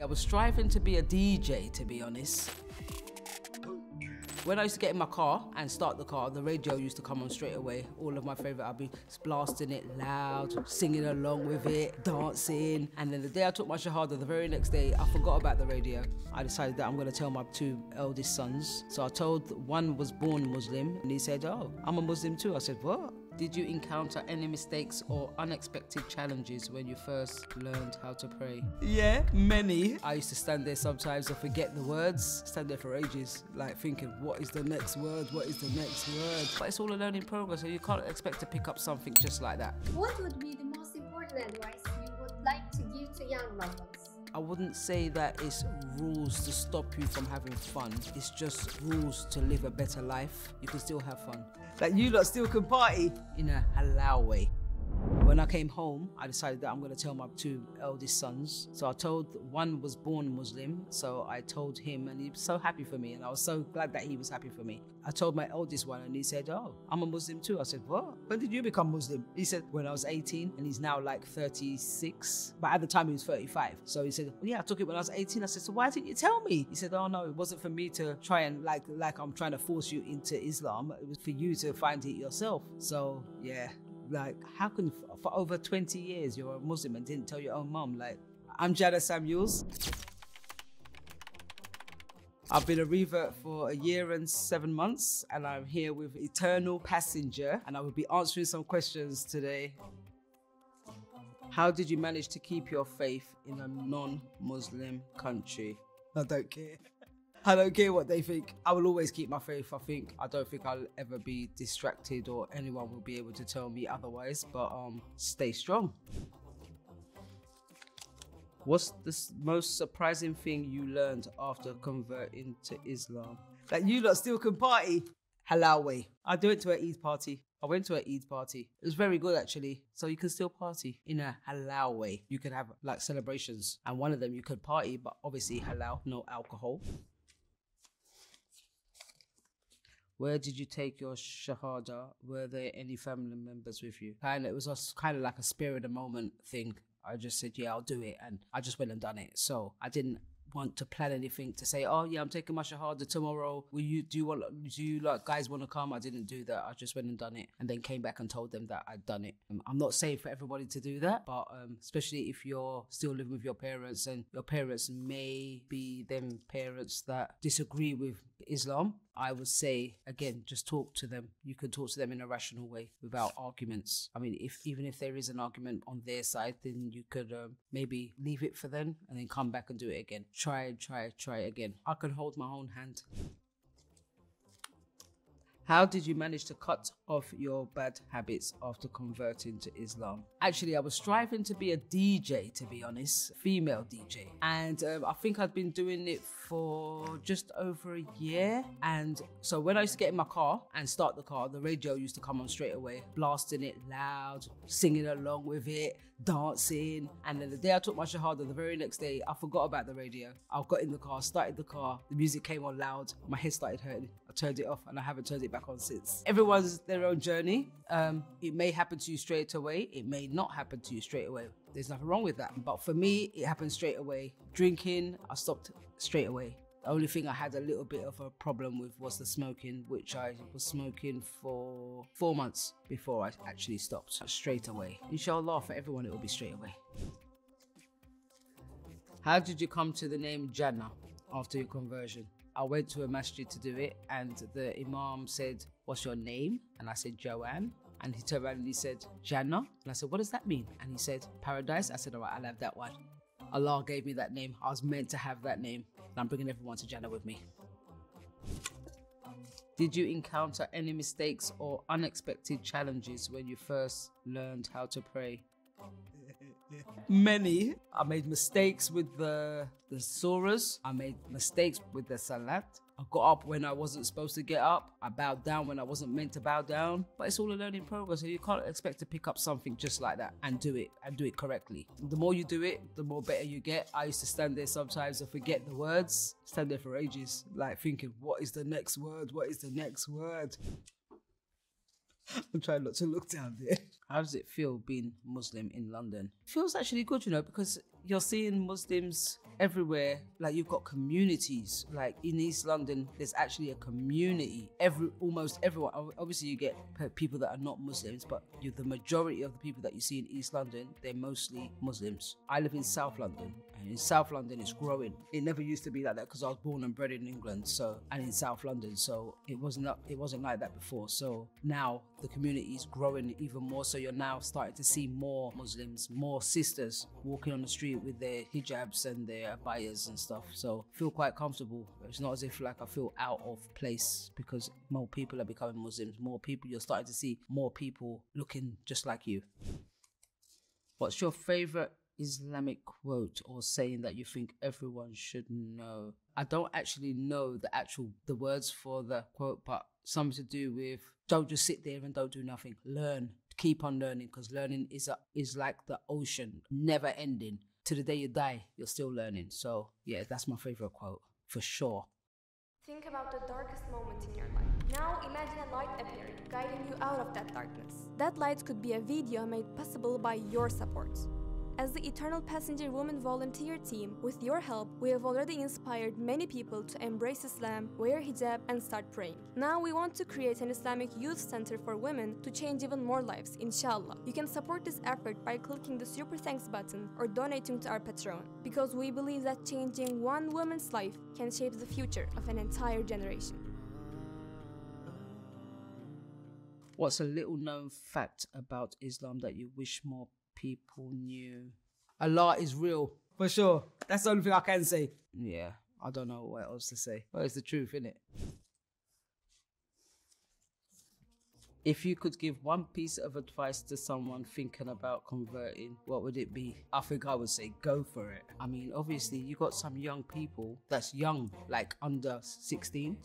I was striving to be a DJ, to be honest. When I used to get in my car and start the car, the radio used to come on straight away. All of my favourite, I'd be blasting it loud, singing along with it, dancing. And then the day I took my Shahada, the very next day, I forgot about the radio. I decided that I'm going to tell my two eldest sons. So I told one was born Muslim, and he said, "Oh, I'm a Muslim too." I said, "What?" Did you encounter any mistakes or unexpected challenges when you first learned how to pray? Yeah, many. I used to stand there sometimes and forget the words. Stand there for ages, like thinking, what is the next word? What is the next word? But it's all a learning progress, so you can't expect to pick up something just like that. What would be the most important advice you would like to give to young loved ones? I wouldn't say that it's rules to stop you from having fun. It's just rules to live a better life. You can still have fun. Like you lot still can party in a halal way. When I came home, I decided that I'm going to tell my two eldest sons. So I told one was born Muslim, so I told him, and he was so happy for me, and I was so glad that he was happy for me. I told my eldest one, and he said, "Oh, I'm a Muslim too." I said, "What? When did you become Muslim?" He said, "When I was 18, and he's now like 36. But at the time he was 35. So he said, "Well, yeah, I took it when I was 18. I said, "So why didn't you tell me?" He said, "Oh no, it wasn't for me to try and like I'm trying to force you into Islam. It was for you to find it yourself." So yeah. Like, how can for over 20 years you're a Muslim and didn't tell your own mum? Like, I'm Jannah Samuels. I've been a revert for 1 year and 7 months, and I'm here with eternal passenger, and I will be answering some questions today. How did you manage to keep your faith in a non-Muslim country? I don't care. I don't care what they think. I will always keep my faith, I don't think I'll ever be distracted or anyone will be able to tell me otherwise, but stay strong. What's the most surprising thing you learned after converting to Islam? Like you lot still can party. Halal way. I do it to an Eid party. I went to an Eid party. It was very good actually. So you can still party in a halal way. You can have like celebrations, and one of them you could party, but obviously halal, no alcohol. Where did you take your Shahada? Were there any family members with you? It was kind of like a spur of the moment thing. I just said, yeah, I'll do it. And I just went and done it. So I didn't want to plan anything to say, oh yeah, I'm taking my Shahada tomorrow. Do you like guys want to come? I didn't do that. I just went and done it and then came back and told them that I'd done it. I'm not saying for everybody to do that, but especially if you're still living with your parents and your parents may be them parents that disagree with Islam, I would say, again, just talk to them. You can talk to them in a rational way without arguments. I mean, even if there is an argument on their side, then you could maybe leave it for them and then come back and do it again. Try again. I can hold my own hand. How did you manage to cut off your bad habits after converting to Islam? Actually, I was striving to be a DJ, to be honest, female DJ. And I think I'd been doing it for just over a year. And so when I used to get in my car and start the car, the radio used to come on straight away, blasting it loud, singing along with it, dancing. And then the day I took my Shahada, the very next day, I forgot about the radio. I got in the car, started the car, the music came on loud, my head started hurting. I turned it off and I haven't turned it back on since. Everyone's their own journey. It may happen to you straight away. It may not happen to you straight away. There's nothing wrong with that. But for me, it happened straight away. Drinking, I stopped straight away. The only thing I had a little bit of a problem with was the smoking, which I was smoking for 4 months before I actually stopped straight away. Inshallah, for everyone, it will be straight away. How did you come to the name Jannah after your conversion? I went to a masjid to do it, and the imam said, "What's your name?" And I said, "Joanne." And he turned around and he said, "Jannah." And I said, "What does that mean?" And he said, "Paradise." I said, "All right, I'll have that one." Allah gave me that name. I was meant to have that name. And I'm bringing everyone to Jannah with me. Did you encounter any mistakes or unexpected challenges when you first learned how to pray? Many. I made mistakes with the surahs. I made mistakes with the salat. I got up when I wasn't supposed to get up. I bowed down when I wasn't meant to bow down. But it's all a learning progress, so you can't expect to pick up something just like that and do it correctly. The more you do it, the more better you get. I used to stand there sometimes and forget the words. Stand there for ages, like thinking, what is the next word? What is the next word? I'm trying not to look down there. How does it feel being Muslim in London? It feels actually good, because you're seeing Muslims everywhere. Like, you've got communities. Like in East London, there's actually a community. Almost everyone. Obviously, you get people that are not Muslims, but the majority of the people that you see in East London, they're mostly Muslims. I live in South London, and in South London, it's growing. It never used to be like that because I was born and bred in England, and in South London, so it wasn't like that before. So now the community is growing even more. So you're now starting to see more Muslims, more sisters walking on the street with their hijabs and their abayas and stuff. So I feel quite comfortable. It's not as if like I feel out of place because more people are becoming Muslims. More people, you're starting to see more people looking just like you. What's your favorite Islamic quote or saying that you think everyone should know? I don't actually know the words for the quote, but something to do with don't just sit there and don't do nothing. Learn. Keep on learning, because learning is like the ocean, never ending. To the day you die, you're still learning. So yeah, that's my favorite quote for sure. Think about the darkest moment in your life. Now imagine a light appearing, guiding you out of that darkness. That light could be a video made possible by your support. As the Eternal Passenger Women Volunteer Team, with your help, we have already inspired many people to embrace Islam, wear hijab, and start praying. Now we want to create an Islamic youth center for women to change even more lives, inshallah. You can support this effort by clicking the Super Thanks button or donating to our Patreon, because we believe that changing one woman's life can shape the future of an entire generation. What's a little known fact about Islam that you wish more people knew? Allah is real, for sure. That's the only thing I can say. Yeah, I don't know what else to say. But it's the truth, innit? If you could give one piece of advice to someone thinking about converting, what would it be? I think I would say go for it. I mean, obviously, you got some young people that's young, like under 16,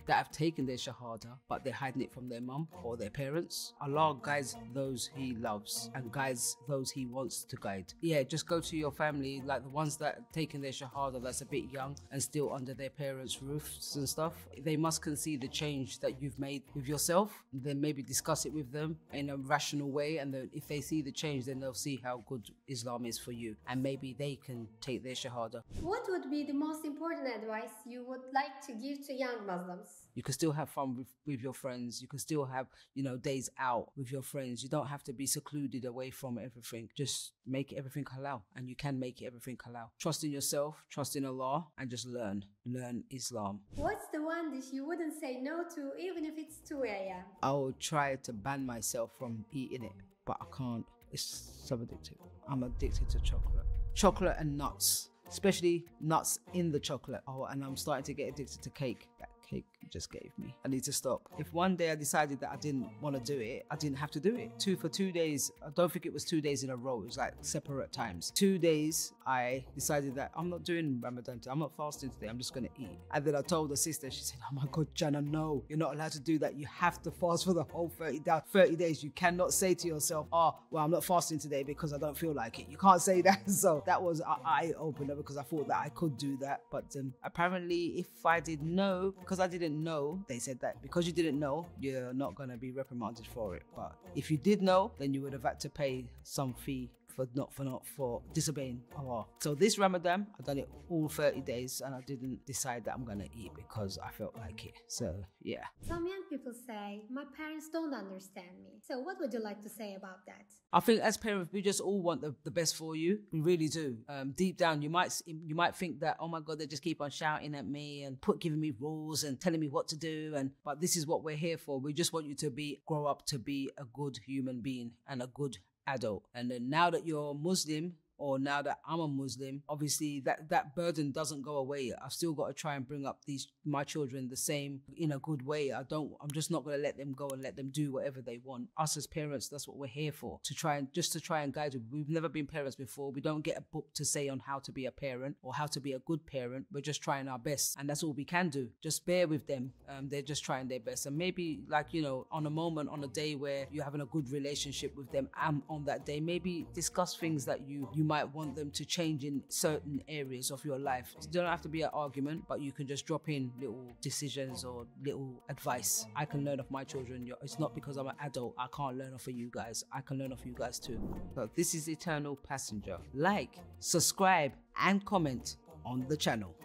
that have taken their shahada, but they're hiding it from their mum or their parents. Allah guides those he loves and guides those he wants to guide. Yeah, just go to your family, like the ones that have taken their shahada that's a bit young and still under their parents' roofs and stuff. They must concede the change that you've made with yourself. Then maybe discuss it with them in a rational way, and then if they see the change, then they'll see how good Islam is for you, and maybe they can take their shahada. What would be the most important advice you would like to give to young Muslims? You can still have fun with your friends. You can still have, days out with your friends. You don't have to be secluded away from everything. Just make everything halal, and you can make everything halal. Trust in yourself, trust in Allah, and just learn Islam. What's the one dish you wouldn't say no to even if it's 2 a.m.? I will try to ban myself from eating it, but I can't. It's so addictive. I'm addicted to chocolate and nuts, especially nuts in the chocolate. Oh, and I'm starting to get addicted to cake. That cake you just gave me, I need to stop. If one day I decided that I didn't want to do it, I didn't have to do it. For 2 days, I don't think it was 2 days in a row, it was like separate times. 2 days I decided that I'm not doing Ramadan today, I'm not fasting today, I'm just going to eat. And then I told the sister, she said, oh my God, Jannah, no, you're not allowed to do that. You have to fast for the whole 30 days. You cannot say to yourself, oh, well, I'm not fasting today because I don't feel like it. You can't say that. So that was an eye-opener, because I thought that I could do that. But apparently if I did know, because I didn't know, they said that because you didn't know, you're not going to be reprimanded for it. But if you did know, then you would have had to pay some fee for disobeying Allah. So this Ramadan, I've done it all 30 days and I didn't decide that I'm gonna eat because I felt like it. So yeah. Some young people say, my parents don't understand me. So what would you like to say about that? I think as parents, we just all want the best for you. We really do. Deep down, you might think that, oh my God, they just keep on shouting at me and giving me rules and telling me what to do. But this is what we're here for. We just want you to grow up to be a good human being and a good adult. And then now that you're Muslim, or now that I'm a Muslim, obviously that burden doesn't go away. I've still got to try and bring up my children the same in a good way. I'm just not going to let them go and let them do whatever they want. Us as parents, that's what we're here for, to try and guide them. We've never been parents before. We don't get a book to say on how to be a parent or how to be a good parent. We're just trying our best, and that's all we can do. Just bear with them. They're just trying their best, and maybe on a day where you're having a good relationship with them, on that day, maybe discuss things that you might want them to change in certain areas of your life. It don't have to be an argument, but you can just drop in little decisions or little advice. I can learn off my children. It's not because I'm an adult I can't learn off of you guys. I can learn off of you guys too. So this is Eternal Passenger. Like, subscribe and comment on the channel.